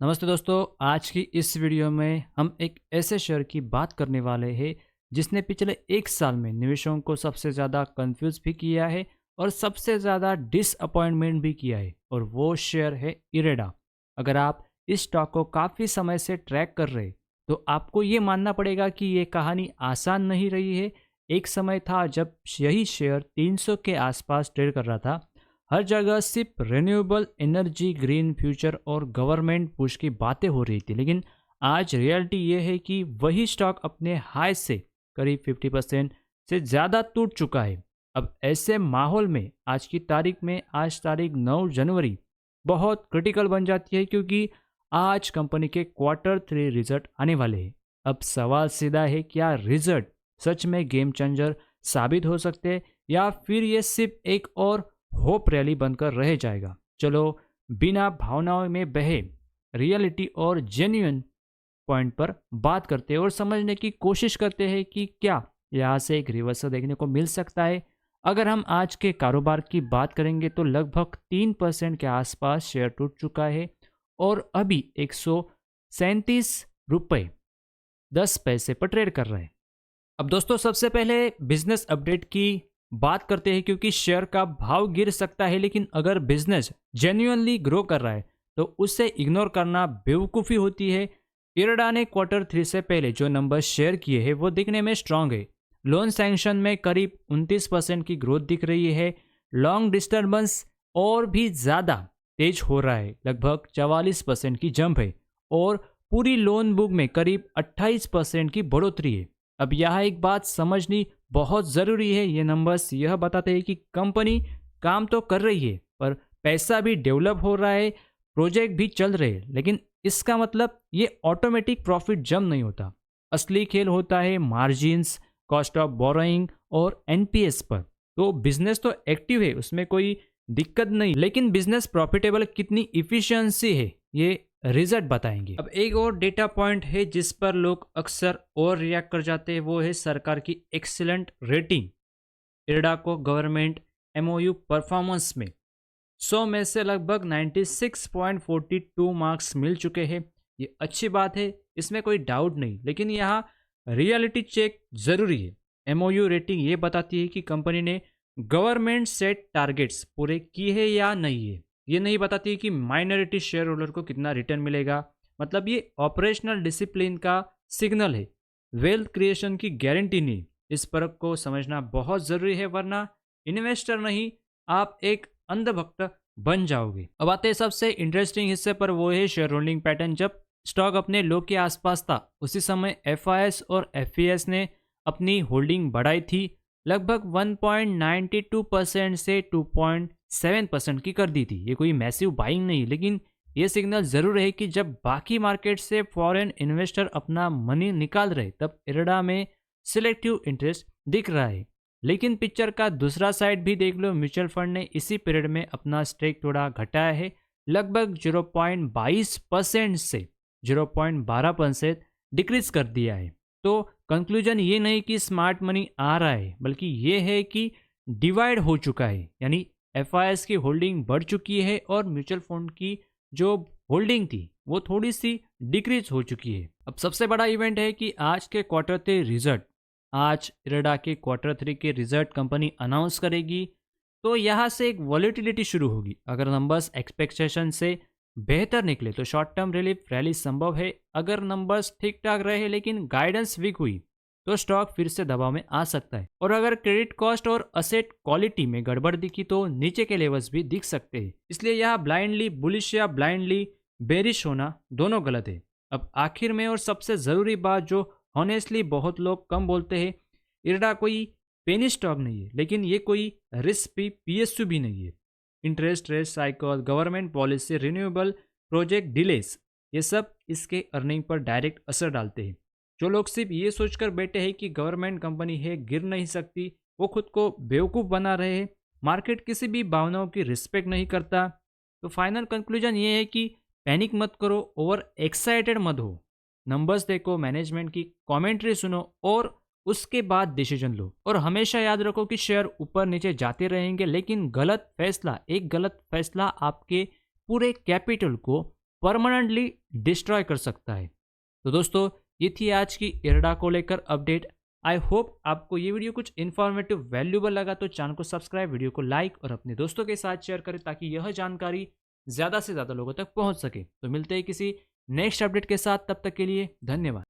नमस्ते दोस्तों, आज की इस वीडियो में हम एक ऐसे शेयर की बात करने वाले हैं जिसने पिछले एक साल में निवेशकों को सबसे ज़्यादा कंफ्यूज भी किया है और सबसे ज़्यादा डिसअपॉइंटमेंट भी किया है, और वो शेयर है इरेडा। अगर आप इस स्टॉक को काफ़ी समय से ट्रैक कर रहे तो आपको ये मानना पड़ेगा कि ये कहानी आसान नहीं रही है। एक समय था जब यही शेयर 300 के आसपास ट्रेड कर रहा था। हर जगह सिर्फ रिन्यूएबल एनर्जी, ग्रीन फ्यूचर और गवर्नमेंट पुश की बातें हो रही थी, लेकिन आज रियलिटी ये है कि वही स्टॉक अपने हाई से करीब 50% से ज़्यादा टूट चुका है। अब ऐसे माहौल में आज की तारीख में, आज तारीख 9 जनवरी बहुत क्रिटिकल बन जाती है, क्योंकि आज कंपनी के क्वार्टर 3 रिजल्ट आने वाले हैं। अब सवाल सीधा है, क्या रिजल्ट सच में गेम चेंजर साबित हो सकते हैं या फिर ये सिर्फ एक और होप रैली बनकर रह जाएगा। चलो बिना भावनाओं में बहे रियलिटी और जेन्युइन पॉइंट पर बात करते हैं और समझने की कोशिश करते हैं कि क्या यहाँ से एक रिवर्सल देखने को मिल सकता है। अगर हम आज के कारोबार की बात करेंगे तो लगभग 3% के आसपास शेयर टूट चुका है और अभी 137 रुपये 10 पैसे पर ट्रेड कर रहे हैं। अब दोस्तों, सबसे पहले बिजनेस अपडेट की बात करते हैं, क्योंकि शेयर का भाव गिर सकता है, लेकिन अगर बिजनेस जेन्युइनली ग्रो कर रहा है तो उसे इग्नोर करना बेवकूफ़ी होती है। इरडा ने क्वार्टर 3 से पहले जो नंबर शेयर किए हैं वो दिखने में स्ट्रांग है। लोन सैंक्शन में करीब 29% की ग्रोथ दिख रही है। लॉन्ग डिस्टर्बेंस और भी ज़्यादा तेज हो रहा है, लगभग 44% की जंप है, और पूरी लोन बुक में करीब 28% की बढ़ोतरी है। अब यहाँ एक बात समझनी बहुत ज़रूरी है। ये नंबर्स यह बताते हैं कि कंपनी काम तो कर रही है, पर पैसा भी डेवलप हो रहा है, प्रोजेक्ट भी चल रहे हैं, लेकिन इसका मतलब ये ऑटोमेटिक प्रॉफिट जंप नहीं होता। असली खेल होता है मार्जिन्स, कॉस्ट ऑफ बोरोइंग और एनपीएस पर। तो बिजनेस तो एक्टिव है, उसमें कोई दिक्कत नहीं, लेकिन बिजनेस प्रॉफिटेबल कितनी इफिशियंसी है ये रिजल्ट बताएंगे। अब एक और डेटा पॉइंट है जिस पर लोग अक्सर और रिएक्ट कर जाते हैं, वो है सरकार की एक्सीलेंट रेटिंग। इरडा को गवर्नमेंट एमओयू परफॉर्मेंस में 100 में से लगभग 96.42 मार्क्स मिल चुके हैं। ये अच्छी बात है, इसमें कोई डाउट नहीं, लेकिन यहाँ रियलिटी चेक जरूरी है। एमओयू रेटिंग ये बताती है कि कंपनी ने गवर्नमेंट सेट टारगेट्स पूरे किए हैं या नहीं है। ये नहीं बताती है कि माइनॉरिटी शेयर होल्डर को कितना रिटर्न मिलेगा। मतलब ये ऑपरेशनल डिसिप्लिन का सिग्नल है, वेल्थ क्रिएशन की गारंटी नहीं। इस फर्क को समझना बहुत ज़रूरी है, वरना इन्वेस्टर नहीं, आप एक अंधभक्त बन जाओगे। अब आते हैं सबसे इंटरेस्टिंग हिस्से पर, वो है शेयर होल्डिंग पैटर्न। जब स्टॉक अपने लो के आसपास था उसी समय एफआईएस और एफपीएस ने अपनी होल्डिंग बढ़ाई थी, लगभग 1.92% से 2.7% की कर दी थी। ये कोई मैसिव बाइंग नहीं, लेकिन ये सिग्नल ज़रूर है कि जब बाकी मार्केट से फॉरेन इन्वेस्टर अपना मनी निकाल रहे तब इरडा में सिलेक्टिव इंटरेस्ट दिख रहा है। लेकिन पिक्चर का दूसरा साइड भी देख लो। म्यूचुअल फंड ने इसी पीरियड में अपना स्टेक थोड़ा घटाया है, लगभग 0.22% से 0.12% डिक्रीज कर दिया है। तो कंक्लूजन ये नहीं कि स्मार्ट मनी आ रहा है, बल्कि ये है कि डिवाइड हो चुका है, यानी एफआईएस की होल्डिंग बढ़ चुकी है और म्यूचुअल फंड की जो होल्डिंग थी वो थोड़ी सी डिक्रीज हो चुकी है। अब सबसे बड़ा इवेंट है कि आज के क्वार्टर 3 रिजल्ट, आज इरडा के क्वार्टर 3 के रिजल्ट कंपनी अनाउंस करेगी, तो यहाँ से एक वॉलेटिलिटी शुरू होगी। अगर नंबर्स एक्सपेक्टेशन से बेहतर निकले तो शॉर्ट टर्म रिलीफ रैली संभव है। अगर नंबर्स ठीक ठाक रहे लेकिन गाइडेंस वीक हुई तो स्टॉक फिर से दबाव में आ सकता है। और अगर क्रेडिट कॉस्ट और असेट क्वालिटी में गड़बड़ दिखी तो नीचे के लेवल्स भी दिख सकते हैं। इसलिए यहाँ ब्लाइंडली बुलिश या ब्लाइंडली बेरिश होना दोनों गलत है। अब आखिर में और सबसे ज़रूरी बात जो ऑनेस्टली बहुत लोग कम बोलते हैं, इरडा कोई पेनी स्टॉक नहीं है, लेकिन ये कोई रिस्क पीएसयू भी नहीं है। Interest rate cycle, government policy, renewable project delays, ये सब इसके अर्निंग पर डायरेक्ट असर डालते हैं। जो लोग सिर्फ ये सोचकर बैठे हैं कि गवर्नमेंट कंपनी है, गिर नहीं सकती, वो खुद को बेवकूफ़ बना रहे हैं। मार्केट किसी भी भावनाओं की रिस्पेक्ट नहीं करता। तो फाइनल कंक्लूजन ये है कि पैनिक मत करो, ओवर एक्साइटेड मत हो। नंबर्स देखो, मैनेजमेंट की कमेंट्री सुनो और उसके बाद डिसीजन लो। और हमेशा याद रखो कि शेयर ऊपर नीचे जाते रहेंगे, लेकिन एक गलत फैसला आपके पूरे कैपिटल को परमानेंटली डिस्ट्रॉय कर सकता है। तो दोस्तों ये थी आज की इरडा को लेकर अपडेट। आई होप आपको ये वीडियो कुछ इन्फॉर्मेटिव वैल्यूबल लगा, तो चैनल को सब्सक्राइब, वीडियो को लाइक और अपने दोस्तों के साथ शेयर करें ताकि यह जानकारी ज़्यादा से ज़्यादा लोगों तक पहुंच सके। तो मिलते हैं किसी नेक्स्ट अपडेट के साथ, तब तक के लिए धन्यवाद।